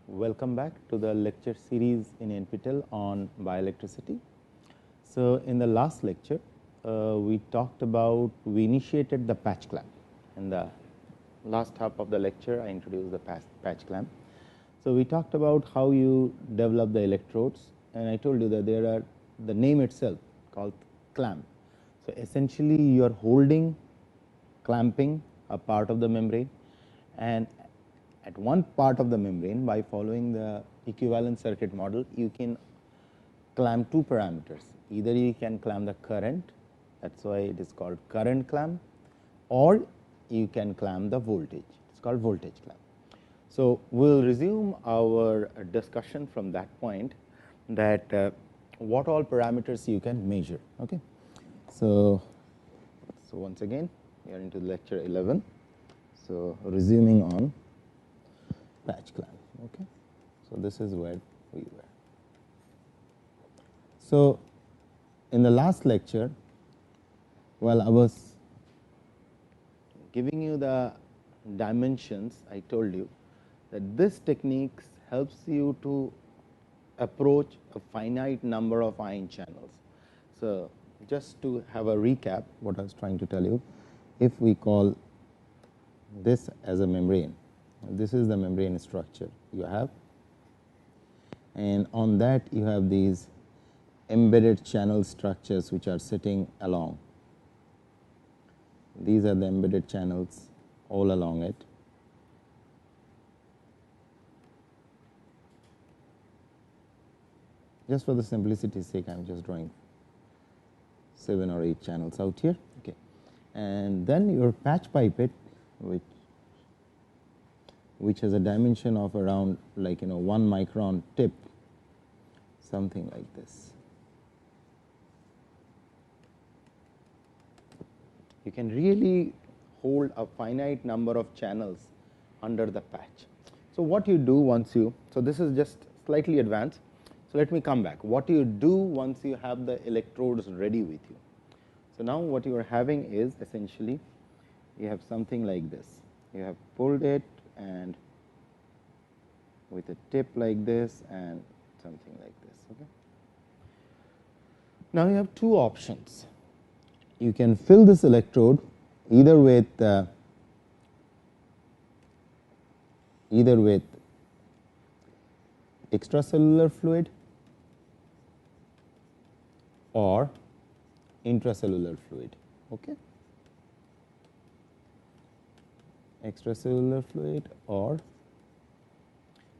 Welcome back to the lecture series in NPTEL on bioelectricity. So, in the last lecture, we initiated the patch clamp. In the last half of the lecture, I introduced the patch clamp. So, we talked about how you develop the electrodes, and I told you that there are the name itself called clamp. So, essentially you are clamping a part of the membrane, and at one part of the membrane, by following the equivalent circuit model, you can clamp two parameters. Either you can clamp the current, that is why it is called current clamp, or you can clamp the voltage, it is called voltage clamp. So, we will resume our discussion from that point, that what all parameters you can measure. Okay. So once again we are into lecture 11. So, resuming on patch clamp. Okay. So, this is where we were. So, in the last lecture, while I was giving you the dimensions, I told you that this technique helps you to approach a finite number of ion channels. So, just to have a recap what I was trying to tell you, if we call this as a membrane, this is the membrane structure you have, and on that you have these embedded channel structures which are sitting along. These are the embedded channels all along it. Just for the simplicity's sake, I am just drawing 7 or 8 channels out here. Okay. And then your patch pipette, which has a dimension of around 1 micron tip, something like this. You can really hold a finite number of channels under the patch. So, what you do once you, so this is just slightly advanced. So, let me come back. What you do once you have the electrodes ready with you. So, now what you are having is essentially you have something like this. You have pulled it and with a tip like this and something like this. Okay. Now, you have two options. You can fill this electrode either with extracellular fluid or intracellular fluid. Okay. Extracellular fluid, or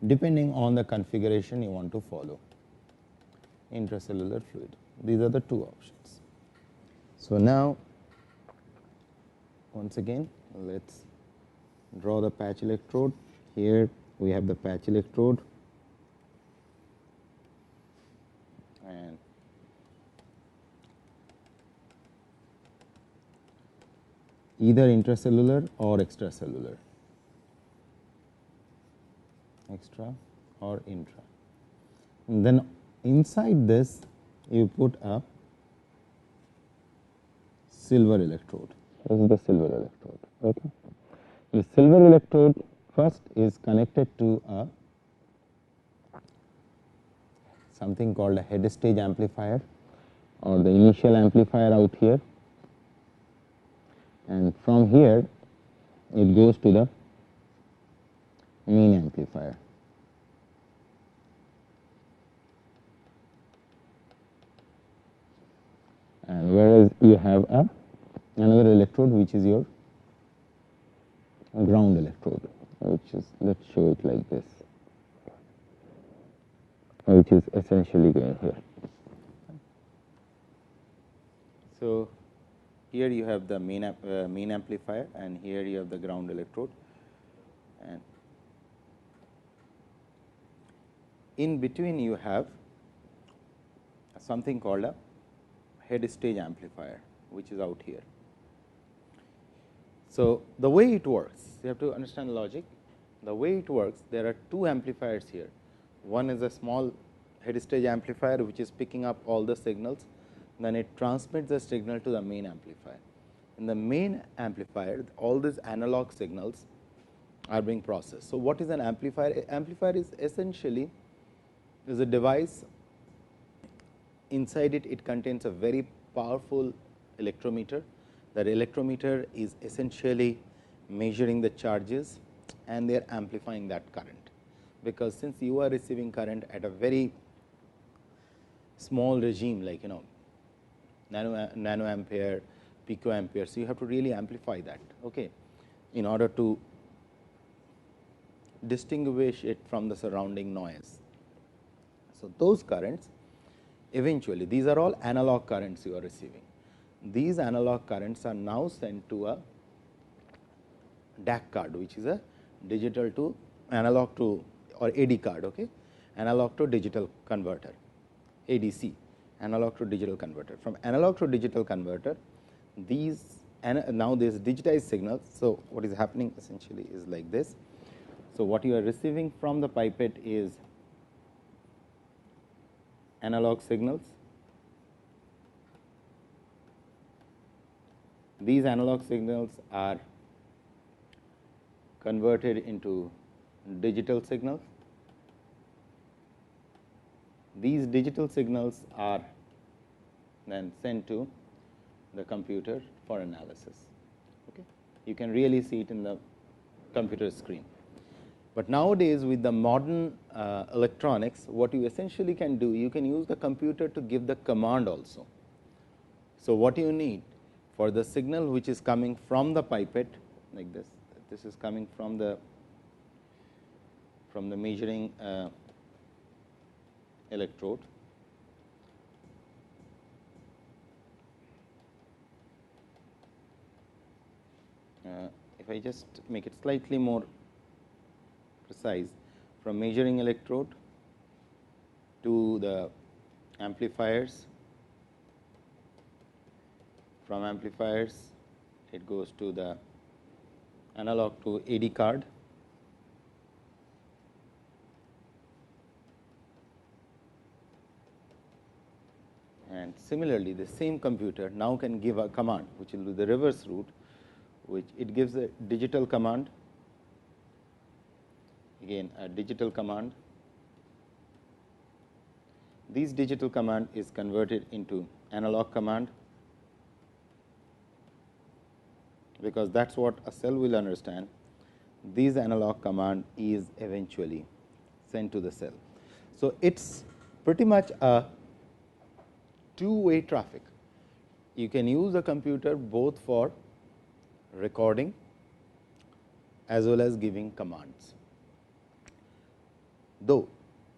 depending on the configuration you want to follow, intracellular fluid. These are the two options. So, now once again let us draw the patch electrode. Here we have the patch electrode, and either intracellular or extracellular, extra or intra. And then inside this you put a silver electrode. This is the silver electrode. Okay. The silver electrode first is connected to a something called a head stage amplifier, or the initial amplifier out here, and from here it goes to the main amplifier. And whereas you have another electrode which is your ground electrode, which is, let us show it like this, which is essentially going here. So, here you have the main amplifier, and here you have the ground electrode, and in between you have something called a head stage amplifier, which is out here. So, the way it works, you have to understand logic. The way it works, there are two amplifiers here. One is a small head stage amplifier which is picking up all the signals, then it transmits the signal to the main amplifier. In the main amplifier, all these analog signals are being processed. So, what is an amplifier? Amplifier is essentially is a device. Inside it, it contains a very powerful electrometer. That electrometer is essentially measuring the charges and they are amplifying that current, because since you are receiving current at a very small regime, like nanoampere, picoampere. So, you have to really amplify that, okay, in order to distinguish it from the surrounding noise. So, those currents eventually, these are all analog currents you are receiving. These analog currents are now sent to a DAC card, which is a digital to analog to or AD card, okay, analog to digital converter, ADC, analog to digital converter. From analog to digital converter, these now this digitized signal. So, what is happening essentially is like this. So, what you are receiving from the pipette is analog signals. These analog signals are converted into digital signals. These digital signals are then sent to the computer for analysis. Okay. You can really see it in the computer screen. But nowadays, with the modern electronics, what you essentially can do, you can use the computer to give the command also. So, what you need for the signal which is coming from the pipette, like this is coming from the measuring electrode. If I just make it slightly more precise, from measuring electrode to the amplifiers, from amplifiers it goes to the analog to AD card, and similarly the same computer now can give a command which will do the reverse route, which it gives a digital command, again a digital command. This digital command is converted into analog command, because that is what a cell will understand. This analog command is eventually sent to the cell. So, it is pretty much a two-way traffic. You can use a computer both for recording as well as giving commands. Though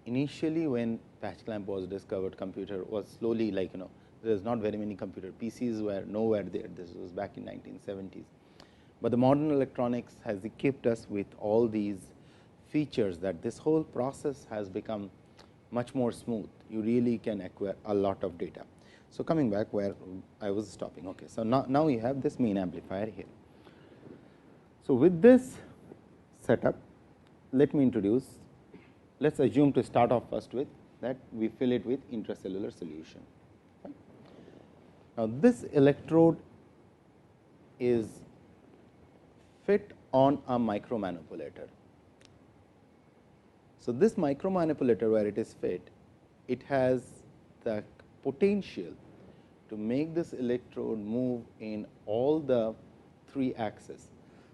initially when patch clamp was discovered, computer was slowly there is not very many computer, PCs were nowhere there, this was back in 1970s. But the modern electronics has equipped us with all these features that this whole process has become much more smooth. You really can acquire a lot of data. So, coming back where I was stopping. Okay. So, now you have this main amplifier here. So, with this setup, let me introduce, let us assume to start off first with that we fill it with intracellular solution. Right. Now, this electrode is fit on a micromanipulator. So, this micromanipulator where it is fit, it has the potential to make this electrode move in all the three axes.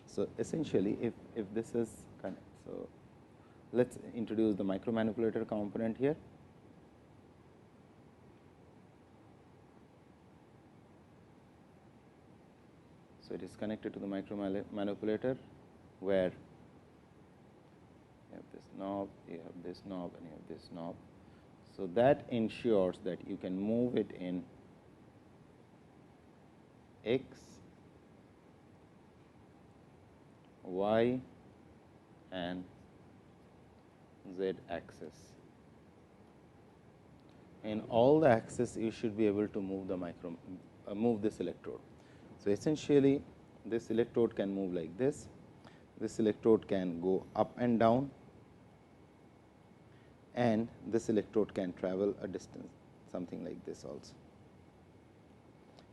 So, essentially if this is connect. So, let us introduce the micromanipulator component here. So, it is connected to the micromanipulator where you have this knob, you have this knob and you have this knob. So, that ensures that you can move it in x, y and z axis. In all the axes you should be able to move the move this electrode. So, essentially this electrode can move like this electrode can go up and down, and this electrode can travel a distance something like this also.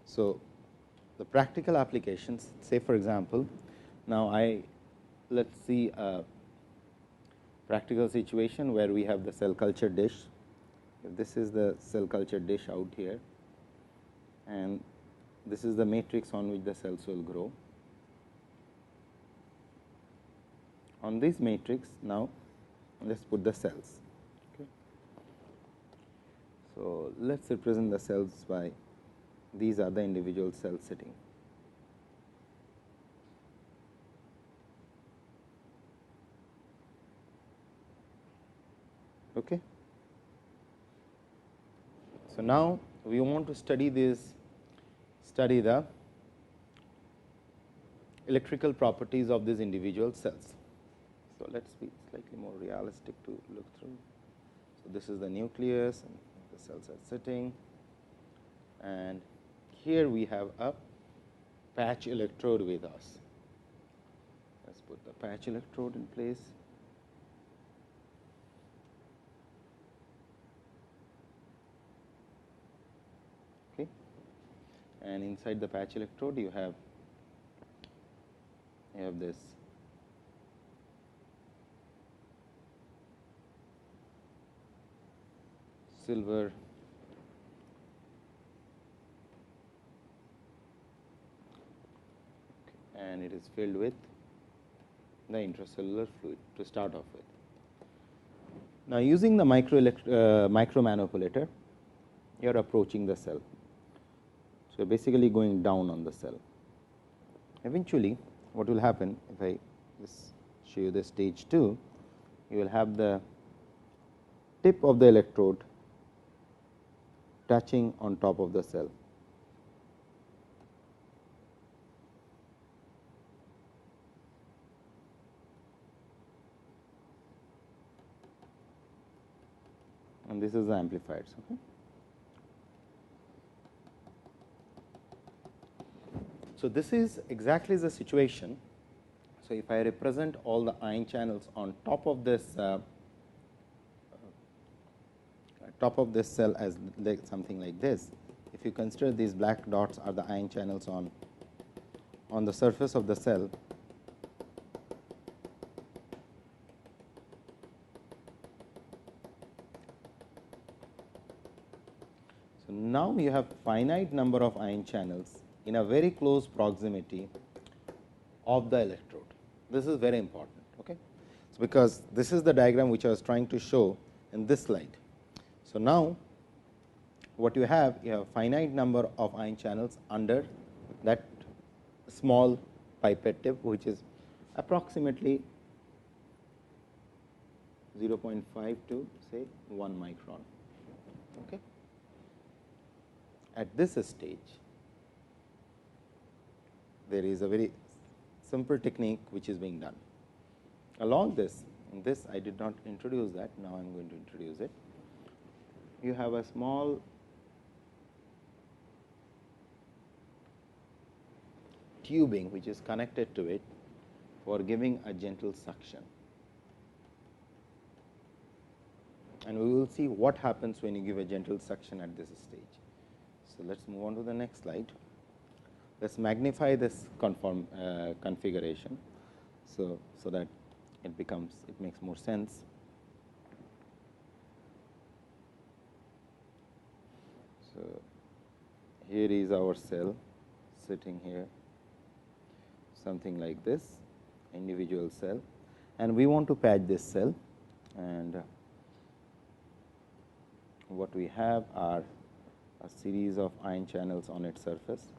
So, the practical applications, say for example, now I let us see a practical situation where we have the cell culture dish. If this is the cell culture dish out here, and this is the matrix on which the cells will grow. On this matrix, now let us put the cells. Okay. So, let us represent the cells by these are the individual cells sitting. Okay. So, now we want to study the electrical properties of these individual cells. So, let us be slightly more realistic to look through. So, this is the nucleus and the cells are sitting, and here we have a patch electrode with us. Let us put the patch electrode in place. Okay. And inside the patch electrode you have this silver and it is filled with the intracellular fluid to start off with. Now, using the micro manipulator, you are approaching the cell. So, basically going down on the cell. Eventually, what will happen if I just show you the stage 2, you will have the tip of the electrode touching on top of the cell. And this is the amplifiers. Okay. So, this is exactly the situation. So, if I represent all the ion channels on top of this cell as something like this, if you consider these black dots are the ion channels on the surface of the cell, so now you have finite number of ion channels in a very close proximity of the electrode. This is very important. Okay. So, because this is the diagram which I was trying to show in this slide. So, now what you have finite number of ion channels under that small pipette tip, which is approximately 0.5 to say 1 micron. Okay. At this stage, there is a very simple technique which is being done. Along this, in this I did not introduce that, now I am going to introduce it. You have a small tubing which is connected to it for giving a gentle suction. And we will see what happens when you give a gentle suction at this stage. So, let us move on to the next slide. Let us magnify this configuration, so that it makes more sense. So, here is our cell sitting here, something like this, individual cell, and we want to patch this cell, and what we have are a series of ion channels on its surface.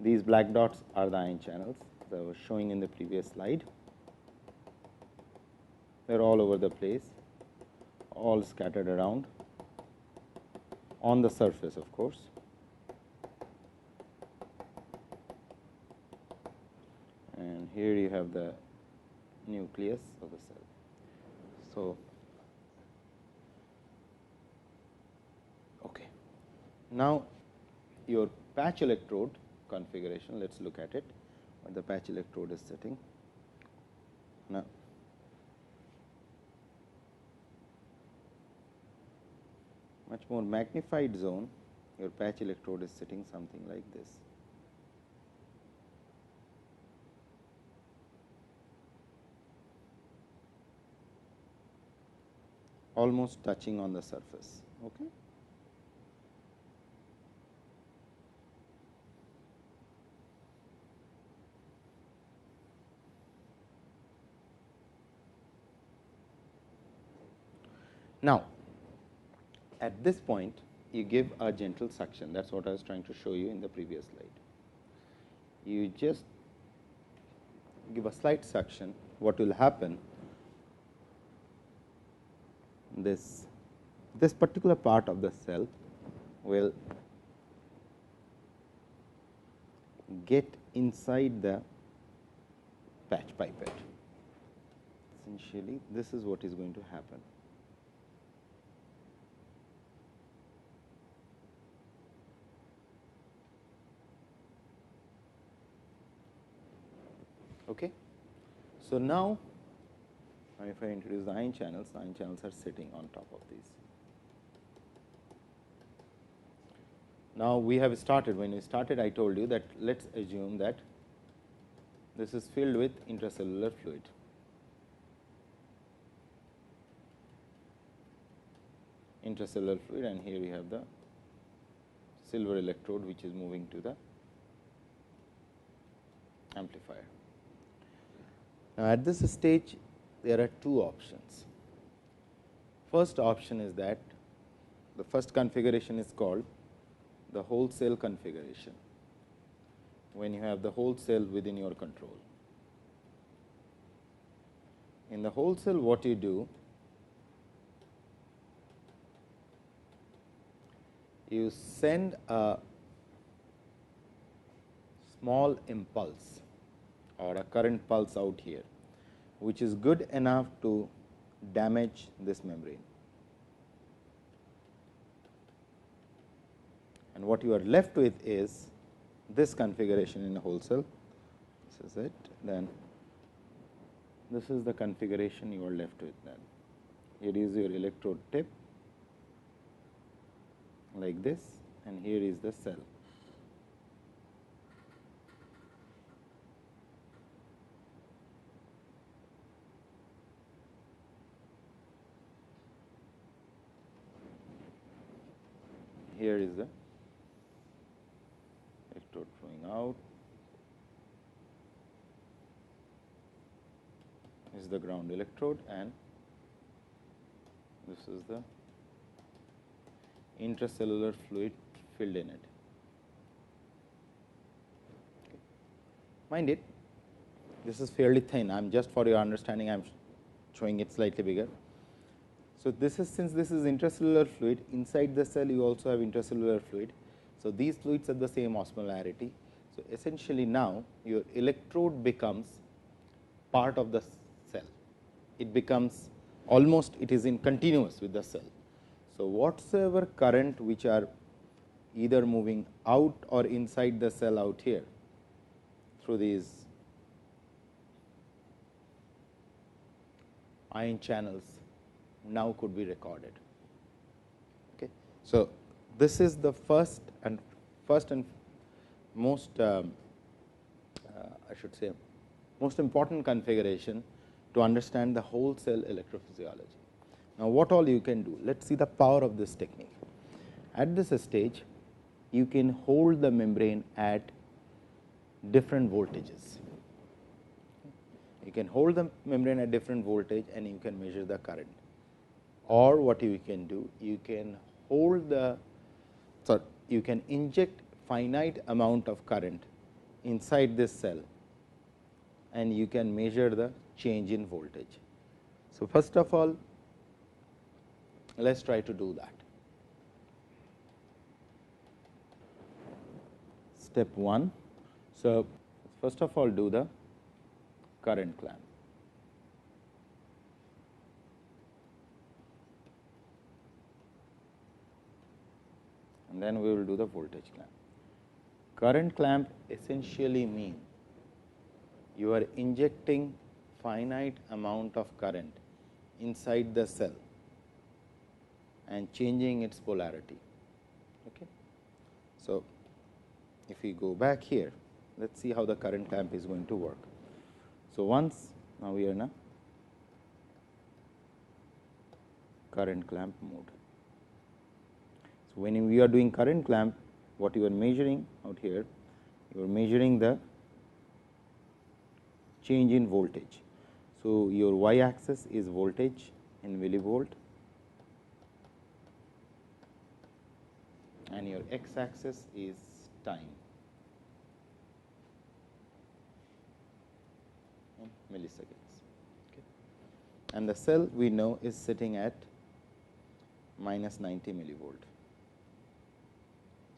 These black dots are the ion channels that I was showing in the previous slide. They are all over the place, all scattered around on the surface, of course. And here you have the nucleus of the cell. So, okay. Now, your patch electrode configuration, let us look at it, where the patch electrode is sitting. Now, much more magnified zone, your patch electrode is sitting something like this. almost touching on the surface. Okay. Now, at this point you give a gentle suction. That is what I was trying to show you in the previous slide. You just give a slight suction. What will happen, this particular part of the cell will get inside the patch pipette. Essentially, this is what is going to happen. Okay. So, now if I introduce the ion channels are sitting on top of these. Now, we have started, when we started I told you that let us assume that this is filled with intracellular fluid. Intracellular fluid, and here we have the silver electrode which is moving to the amplifier. Now, at this stage there are two options. First option is that the first configuration is called the whole cell configuration, when you have the whole cell within your control. In the whole cell, what you do, you send a small impulse or a current pulse out here, which is good enough to damage this membrane. And what you are left with is this configuration in a whole cell. This is it. Then this is the configuration you are left with. Then here is your electrode tip like this, and here is the cell. Here is the electrode flowing out. This is the ground electrode, and this is the intracellular fluid filled in it. Okay. Mind it, this is fairly thin. I am just for your understanding, I am showing it slightly bigger. So, this is, since this is intracellular fluid, inside the cell you also have intracellular fluid. So, these fluids have the same osmolarity. So, essentially now your electrode becomes part of the cell. It becomes almost, it is in continuous with the cell. So, whatsoever current which are either moving out or inside the cell out here through these ion channels now could be recorded. Okay. So, this is the first and most I should say most important configuration to understand the whole cell electrophysiology. Now, what all you can do? Let us see the power of this technique. At this stage, you can hold the membrane at different voltages. You can hold the membrane at different voltage and you can measure the current. Or what you can do, you can hold the, you can inject finite amount of current inside this cell and you can measure the change in voltage. So, first of all, let us try to do that. Step 1. So, first of all do the current clamp. And then we will do the voltage clamp. Current clamp essentially mean you are injecting finite amount of current inside the cell and changing its polarity. Okay. So, if we go back here, let us see how the current clamp is going to work. So, once now we are in a current clamp mode. So, when we are doing current clamp, what you are measuring out here, you are measuring the change in voltage. So, your y axis is voltage in millivolt and your x axis is time in milliseconds. Okay. And the cell we know is sitting at minus 90 millivolt.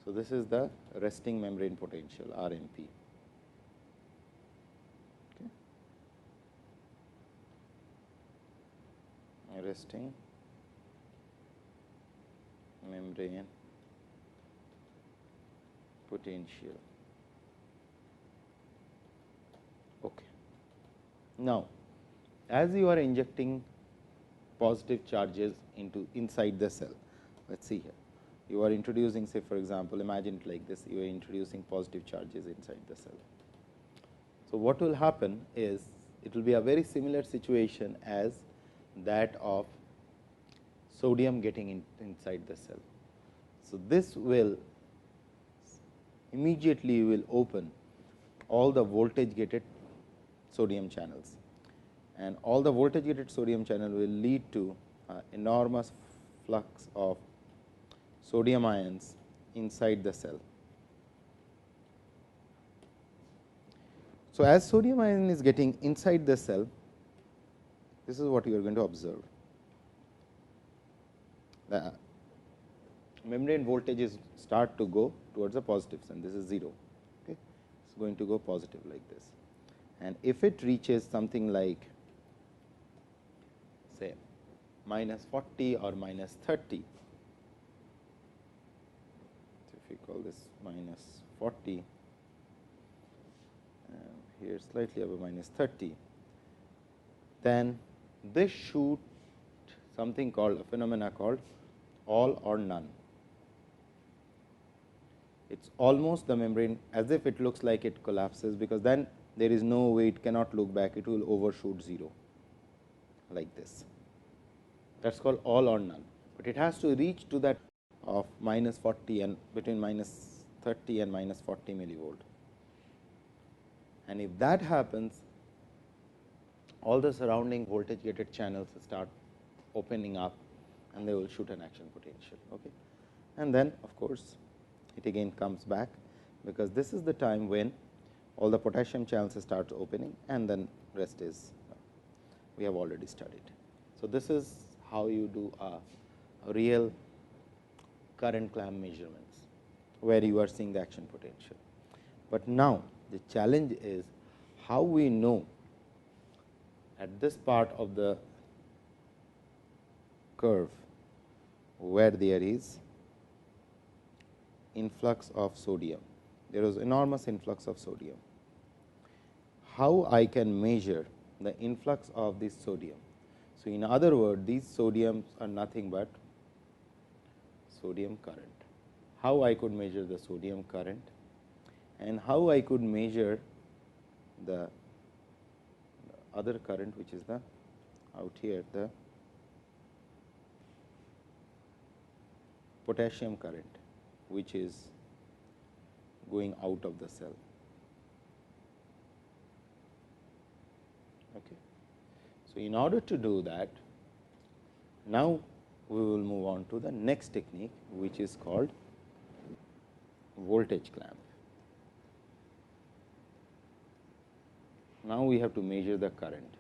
So, this is the resting membrane potential RMP. Okay. Resting membrane potential. Okay. Now, as you are injecting positive charges into inside the cell, let us see here. You are introducing, say for example, imagine it like this, you are introducing positive charges inside the cell. So, what will happen is, it will be a very similar situation as that of sodium getting inside the cell. So, this will immediately will open all the voltage gated sodium channels, and all the voltage gated sodium channel will lead to enormous flux of sodium ions inside the cell. So, as sodium ion is getting inside the cell, this is what you are going to observe. The membrane voltages start to go towards the positives, and this is 0. Okay. It is going to go positive like this. And if it reaches something like, say, minus 40 or minus 30, so if we call this minus 40, here slightly above minus 30, then this shoot something called a phenomena called all or none. It is almost the membrane as if it looks like it collapses, because then there is no way, it cannot look back, it will overshoot 0 like this. That is called all or none, but it has to reach to that of minus 40 and between minus 30 and minus 40 millivolt. And if that happens, all the surrounding voltage gated channels start opening up and they will shoot an action potential. Okay. And then of course, it again comes back, because this is the time when all the potassium channels start opening, and then rest is we have already studied. So, this is how you do a real current clamp measurements, where you are seeing the action potential. But now, the challenge is how we know at this part of the curve where there is influx of sodium, there is enormous influx of sodium. How I can measure the influx of this sodium? So, in other words, these sodiums are nothing but sodium current. How I could measure the sodium current, and how I could measure the other current, which is the out here, the potassium current, which is going out of the cell. Okay. So, in order to do that, now we will move on to the next technique, which is called voltage clamp. Now, we have to measure the current.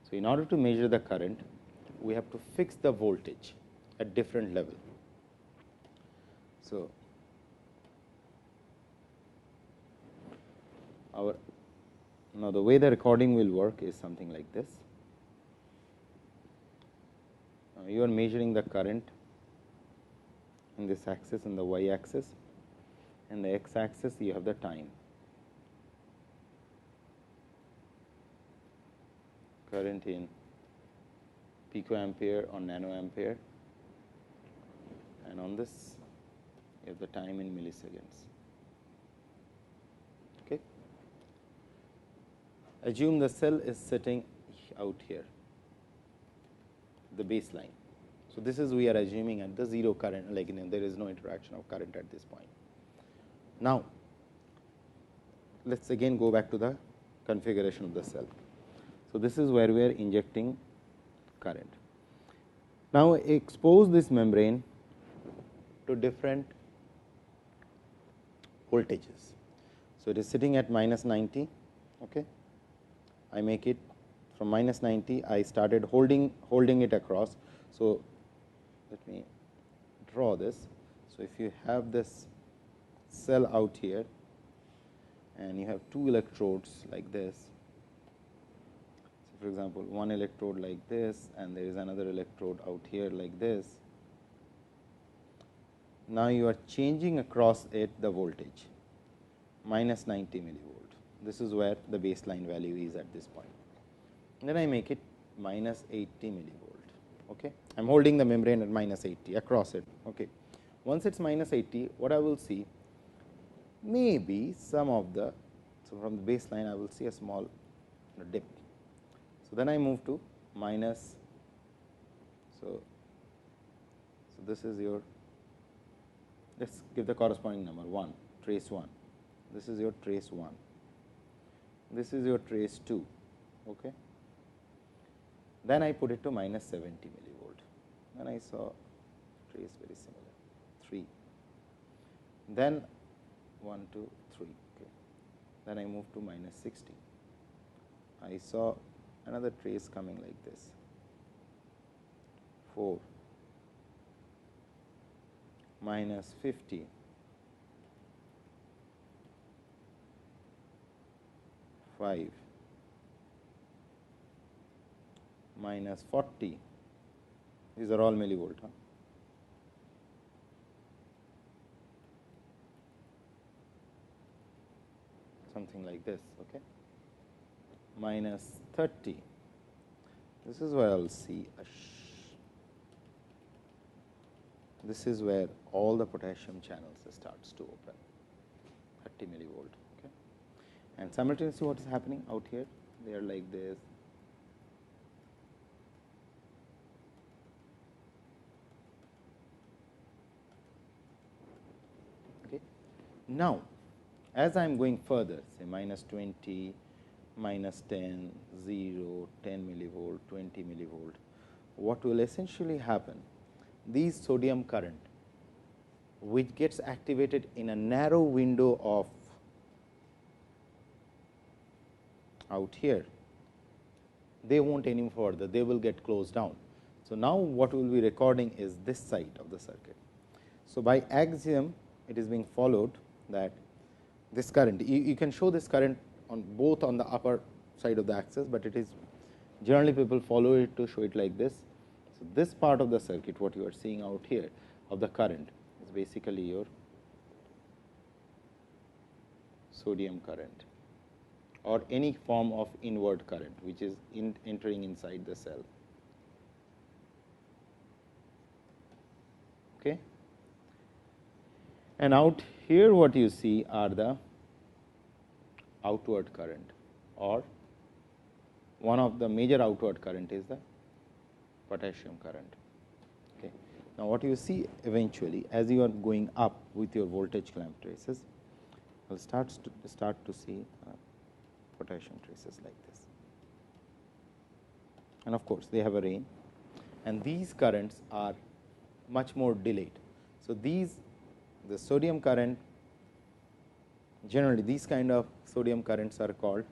So, in order to measure the current, we have to fix the voltage at different level. So, now the way the recording will work is something like this. You are measuring the current in this axis and the y axis, and the x axis you have the time. Current in picoampere or nanoampere, and on this you have the time in milliseconds. Okay. Assume the cell is sitting out here, the baseline. So, this is we are assuming at the 0 current, like there is no interaction of current at this point. Now, let us again go back to the configuration of the cell. So, this is where we are injecting current. Now, expose this membrane to different voltages. So, it is sitting at minus 90. Okay. I make it from minus 90, I started holding it across. So, let me draw this. So, if you have this cell out here and you have 2 electrodes like this. So, for example, one electrode like this and there is another electrode out here like this. Now, you are changing across it the voltage minus 90 millivolt. This is where the baseline value is at this point. Then I make it minus 80 millivolt. Okay. I am holding the membrane at minus 80 across it. Okay. Once it is minus 80, what I will see maybe some of the, so from the baseline I will see a small dip. So, then I move to minus, so this is your, let us give the corresponding number 1, trace 1, this is your trace 1, this is your trace 2. Okay. Then I put it to minus 70 millivolt, and I saw trace very similar 3, then 1, 2, 3. Okay. Then I move to minus 60. I saw another trace coming like this 4, minus 50, 5, minus 40. These are all millivolt. Huh? Something like this. Okay. Minus 30. This is where I will see a this is where all the potassium channels starts to open, 30 millivolt. Okay. And simultaneously, what is happening out here? They are like this. Okay. Now, as I am going further, say minus 20, minus 10, 0, 10 millivolt, 20 millivolt, what will essentially happen? These sodium current, which gets activated in a narrow window of out here, they won't any further, they will get closed down. So, now what we will be recording is this side of the circuit. So, by axiom it is being followed that this current, you can show this current on both on the upper side of the axis, but it is generally people follow it to show it like this. So, this part of the circuit, what you are seeing out here of the current is basically your sodium current or any form of inward current, which is entering inside the cell. Okay. And out here what you see are the outward current, or one of the major outward current is the potassium current. Okay. Now, what you see eventually as you are going up with your voltage clamp traces, you will start to see potassium traces like this. And of course, they have a range, and these currents are much more delayed. So, the sodium current, generally these kind of sodium currents are called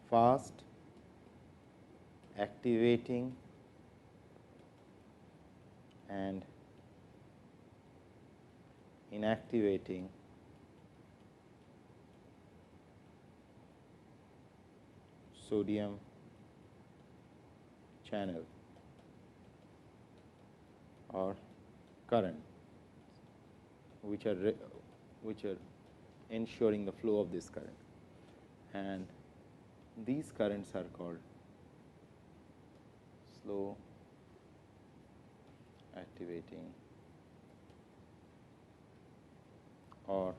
fast activating and inactivating sodium channel or current, which are ensuring the flow of this current, and these currents are called slow activating or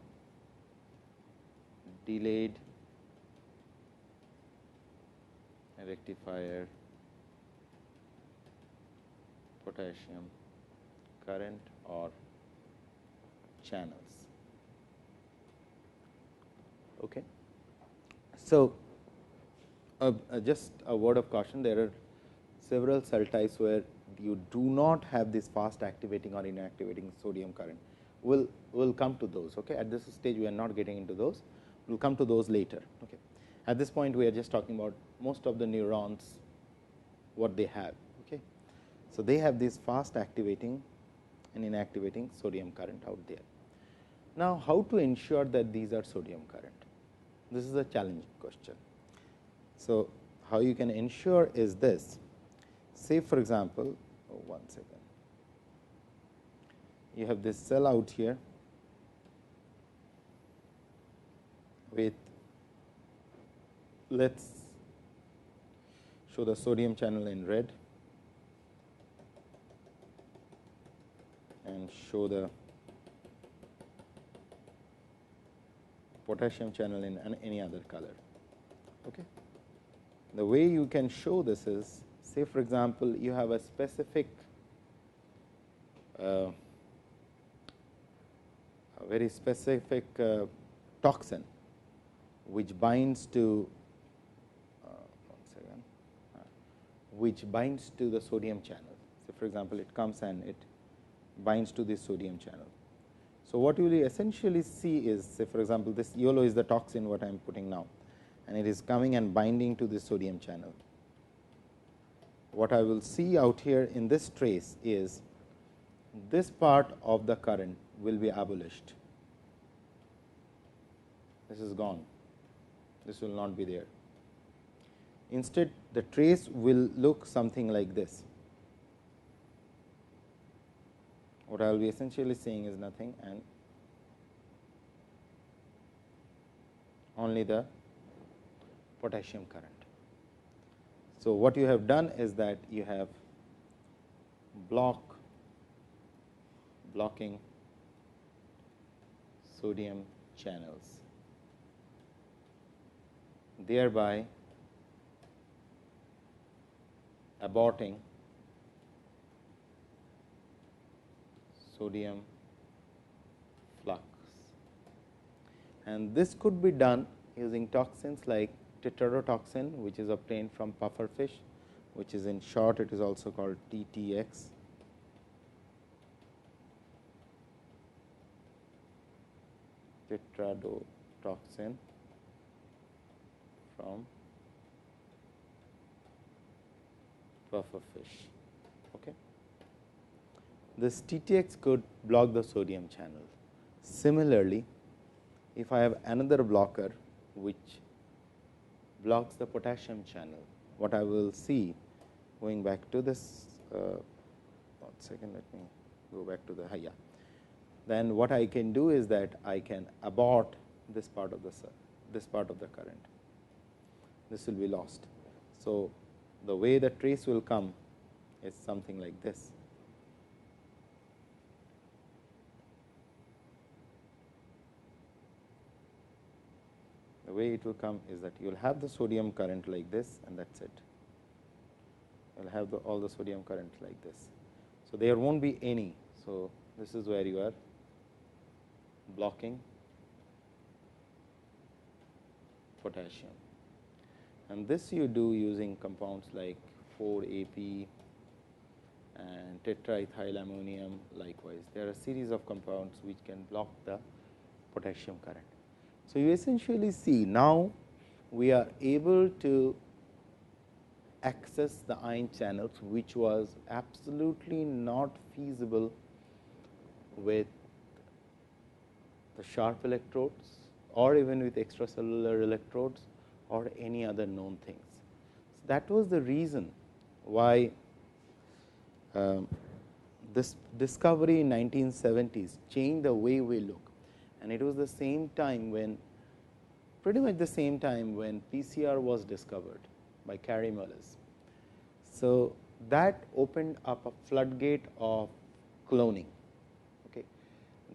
delayed rectifier potassium current or channels. Okay. So, just a word of caution, there are several cell types where you do not have this fast activating or inactivating sodium current. We will come to those. Okay. At this stage, we are not getting into those. We will come to those later. Okay. At this point, we are just talking about most of the neurons, what they have. Okay. So, they have this fast activating and inactivating sodium current out there. Now, how to ensure that these are sodium current? This is a challenging question. So, how you can ensure is this. Say for example, one second, you have this cell out here with, let us show the sodium channel in red and show the potassium channel in any other color. Okay. The way you can show this is, say for example, you have a specific a very specific toxin which binds to which binds to the sodium channel. So, for example, it comes and it binds to this sodium channel. So, what you will essentially see is, say for example, this yellow is the toxin what I am putting now, and it is coming and binding to this sodium channel. What I will see out here in this trace is this part of the current will be abolished. This is gone. This will not be there. Instead, the trace will look something like this. What I will be essentially saying is nothing and only the potassium current. So, what you have done is that you have blocking sodium channels, thereby aborting sodium flux. And this could be done using toxins like tetrodotoxin, which is obtained from pufferfish, which is in short it is also called TTX. Tetrodotoxin from pufferfish. Okay. This TTX could block the sodium channel. Similarly, if I have another blocker which blocks the potassium channel, what I will see, going back to this, 1 second, let me go back to the then what I can do is that I can abort this part of the current. This will be lost. So, the way the trace will come is something like this. The way it will come is that you will have the sodium current like this, and that is it. You will have all the sodium current like this. So, there will not be any. So, this is where you are blocking potassium, and this you do using compounds like 4-AP and tetraethylammonium. Likewise, there are a series of compounds which can block the potassium current. So, you essentially see now we are able to access the ion channels, which was absolutely not feasible with the sharp electrodes or even with extracellular electrodes or any other known things. So, that was the reason why this discovery in 1970s changed the way we look, and it was the same time when, pretty much the same time when PCR was discovered by Kary Mullis. So, that opened up a floodgate of cloning. Okay.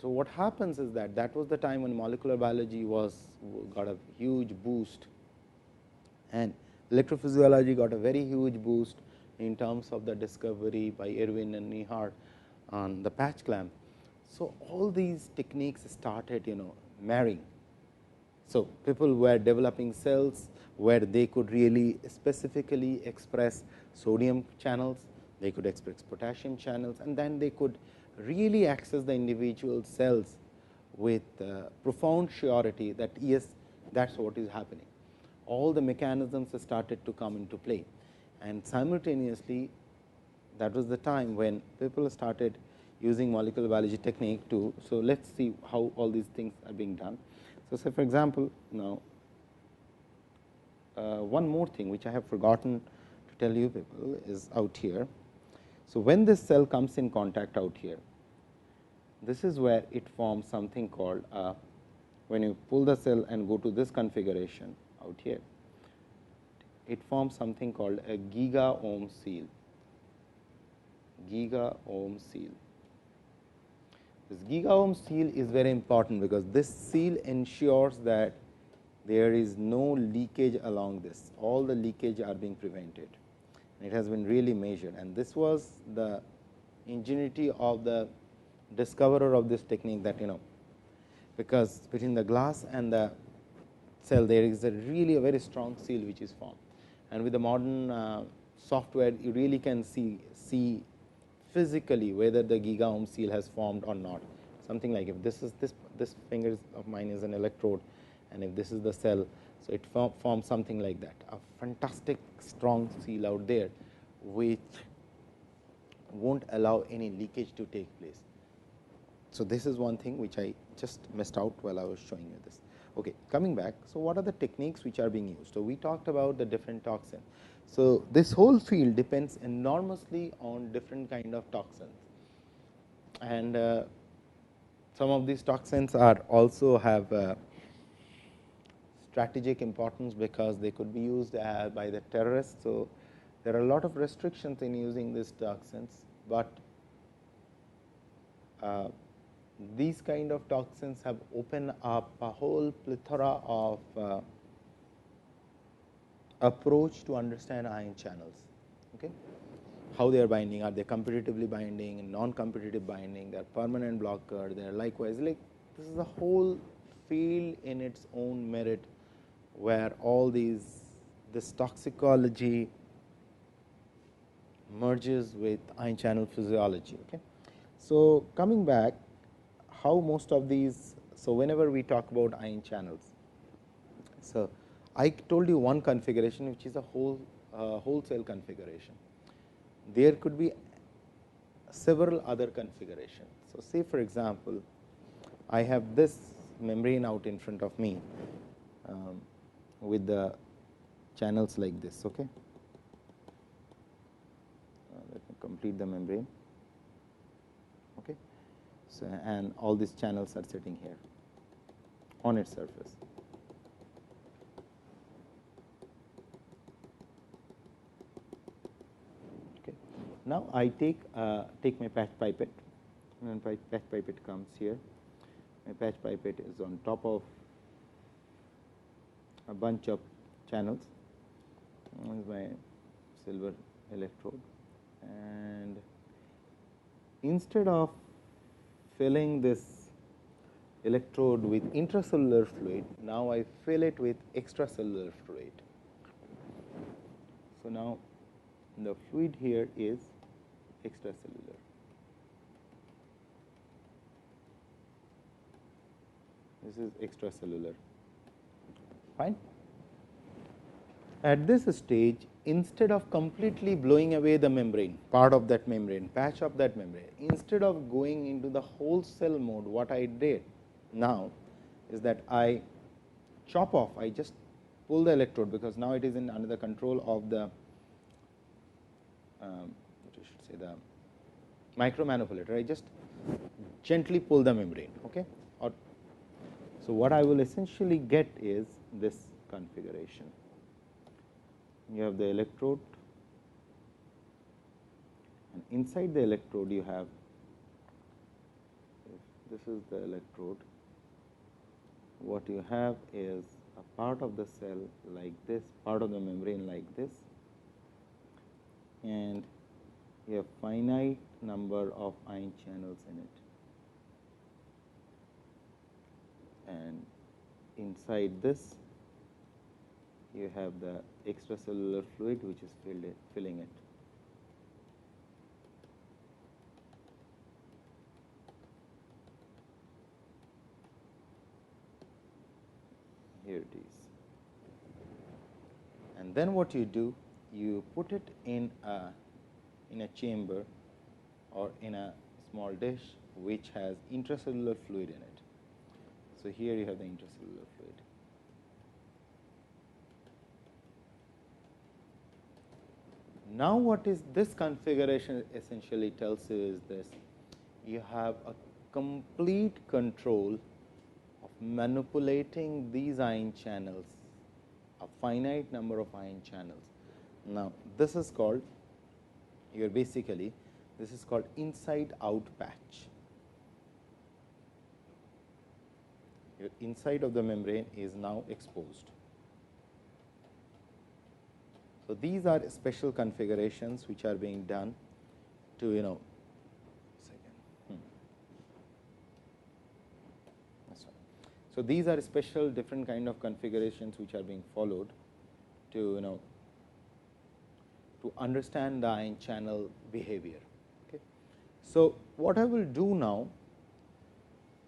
So, what happens is that that was the time when molecular biology got a huge boost, and electrophysiology got a very huge boost, in terms of the discovery by Irwin and Nehart on the patch clamp. So, all these techniques started marrying. So, people were developing cells where they could really specifically express sodium channels, they could express potassium channels, and then they could really access the individual cells with profound surety that yes, that is what is happening. All the mechanisms started to come into play, and simultaneously that was the time when people started using molecular biology technique to. So, let us see how all these things are being done. So, say for example, now one more thing which I have forgotten to tell you people is out here. So, when this cell comes in contact out here, this is where it forms something called when you pull the cell and go to this configuration out here, it forms something called a giga-ohm seal. Giga-ohm seal. This giga-ohm seal is very important because this seal ensures that there is no leakage along this. All the leakage are being prevented. It has been really measured, and this was the ingenuity of the discoverer of this technique, that because between the glass and the cell there is a really a very strong seal which is formed, and with the modern software you really can see physically whether the giga-ohm seal has formed or not. Something like if this is this finger of mine is an electrode, and if this is the cell, so it forms something like that, a fantastic strong seal out there which won't allow any leakage to take place. So, this is one thing which I just missed out while I was showing you this. Okay, coming back. So, what are the techniques which are being used? So, we talked about the different toxins. So, this whole field depends enormously on different kind of toxins, and some of these toxins are also have strategic importance because they could be used by the terrorists. So, there are a lot of restrictions in using these toxins, but these kind of toxins have opened up a whole plethora of approach to understand ion channels. Okay, how they are binding? Are they competitively binding, non-competitive binding? They are permanent blocker. They are likewise like this is a whole field in its own merit, where all this toxicology merges with ion channel physiology. Okay, so coming back, how most of these. So, whenever we talk about ion channels, so I told you one configuration which is a whole cell configuration. There could be several other configurations. So, say for example, I have this membrane out in front of me with the channels like this. Okay, let me complete the membrane. Okay. So, and all these channels are sitting here on its surface. Okay. Now, I take my patch pipette, and patch pipette comes here. My patch pipette is on top of a bunch of channels. This is my silver electrode, and instead of filling this electrode with intracellular fluid, now I fill it with extracellular fluid. So, now the fluid here is extracellular. This is extracellular. Fine. At this stage, instead of completely blowing away the membrane, part of that membrane, patch of that membrane, instead of going into the whole cell mode, what I did now is that I chop off, I just pull the electrode, because now it is in under the control of the what you should say, the micromanipulator. I just gently pull the membrane. Okay, or so what I will essentially get is this configuration. You have the electrode, and inside the electrode you have, if this is the electrode, what you have is a part of the cell like this, part of the membrane like this, and you have finite number of ion channels in it, and inside this you have the extracellular fluid which is filling it. Here it is. And then what you do, you put it in a chamber or in a small dish which has intracellular fluid in it. So here you have the intracellular fluid. Now what is this configuration essentially tells you is this: you have a complete control of manipulating these ion channels, a finite number of ion channels. Now this is called, this is called inside out patch. Your inside of the membrane is now exposed. So these are special configurations which are being done to, so these are special different kind of configurations which are being followed to, to understand the ion channel behavior. Okay. So what I will do now,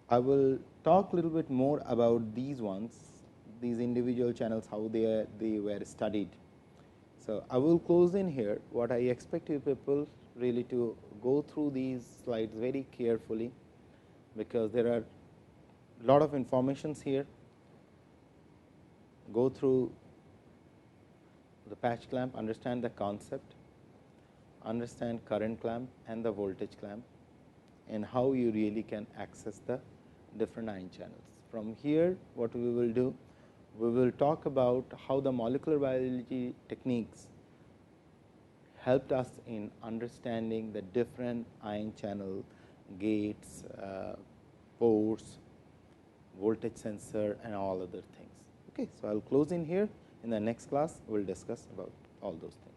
I will talk a little bit more about these ones, these individual channels, how they were studied. So I will close in here. What I expect you people really to go through these slides very carefully, because there are a lot of informations here. Go through the patch clamp, understand the concept, understand current clamp and the voltage clamp, and how you really can access the different ion channels. From here, what we will do, we will talk about how the molecular biology techniques helped us in understanding the different ion channel gates, ports, voltage sensor, and all other things. Okay, so I will close in here. In the next class, we will discuss about all those things.